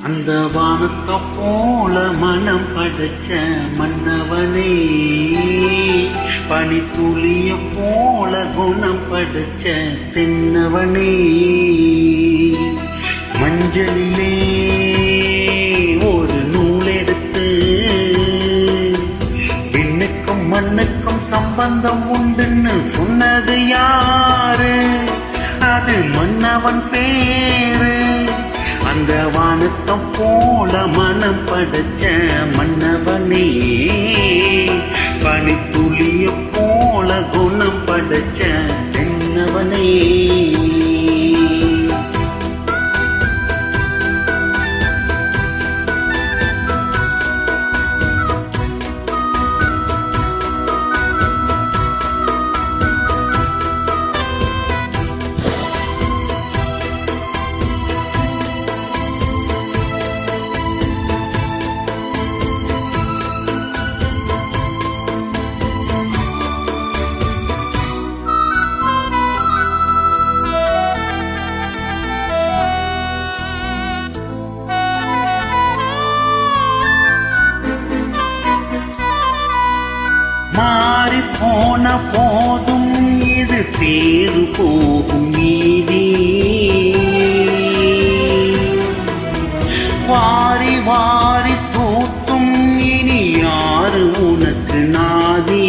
அந்த வானத்தை போல மனம் படைச்ச மன்னவனே, பனித்துளிய போல குணம் படைச்ச தென்னவனே, மஞ்சளிலே ஒரு நூல் எடுத்து விண்ணுக்கும் மண்ணுக்கும் சம்பந்தம் உண்டுன்னு சொன்னது யாரு? அது மன்னவன் பேரு. அந்த வானத்தை போல மனம் படைச்ச மன்னவனே, பனித்துளிய போல குணம் படைச்ச தென்னவனே. மாறி போன போதும் இது தேறு போகும் வீதி, வாரி வாரி தூத்தும் இனி யாரு உனக்கு நாதி?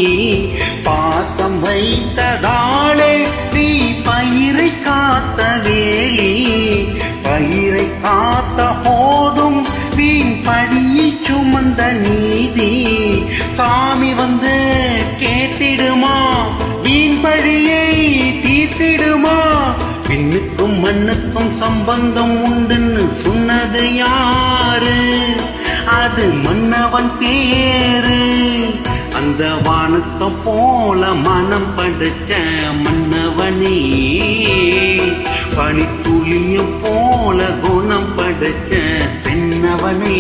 பாசம் வைத்ததாலே நீ பயிரை காத்த வேலி, பயிரை காத்த போதும் வீண் படியை சுமந்த நீதி. சாமி வந்து கேட்டிடுமா, வீண் பழியை தீர்த்திடுமா? விண்ணுக்கும் மண்ணுக்கும் சம்பந்தம் உண்டுன்னு சொன்னது யாரு? அது மன்னவன் பேரு. அந்த வானத்தை போல மனம் படைச்ச மன்னவனே, பனித்துளிய போல குணம் படைச்ச தென்னவனே.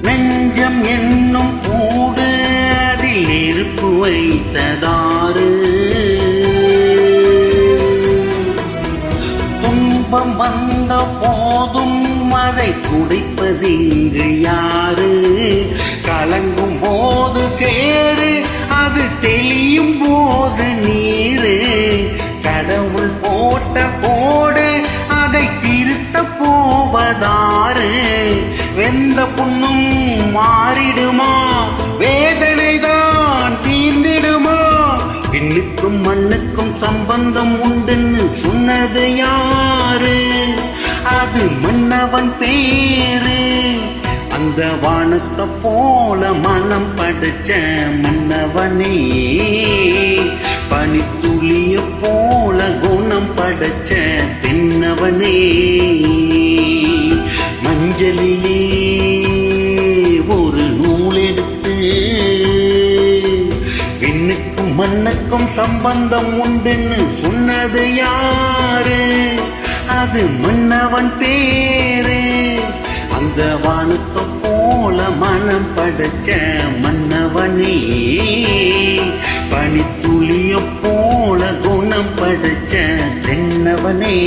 நெஞ்சம் என்னும் கூடு அதில் நெருப்பு வைத்ததாறு, துன்பம் வந்த போதும் அதை துடைப்பதிங்கு யாரு? கலங்கும் போது சேரு, அது தெளியும் போது நீரு. கடவுள் போட்ட கோடு அதை திருத்த போவதாறு? வெந்த புண்ணும் மாறிடுமா, வேதனை தான் தீர்ந்திடுமா? விண்ணுக்கும் மண்ணுக்கும் சம்பந்தம் உண்டுன்னு சொன்னது யாரு? அது மன்னவன் பேரு. அந்த வானத்தை போல மனம் படைச்ச மன்னவனே, பனித்துளிய போல குணம் படைச்ச தென்னவனே, மஞ்சளிலே ஒரு நூல் எடுத்து விண்ணுக்கும் மண்ணுக்கும் சம்பந்தம் உண்டுன்னு சொன்னது யாரு? அது மன்னவன் பேரு. அந்த வானத்தை போல மனம் படைச்ச மன்னவனே, பனித்துளிய போல குணம் படைச்ச தென்னவனே.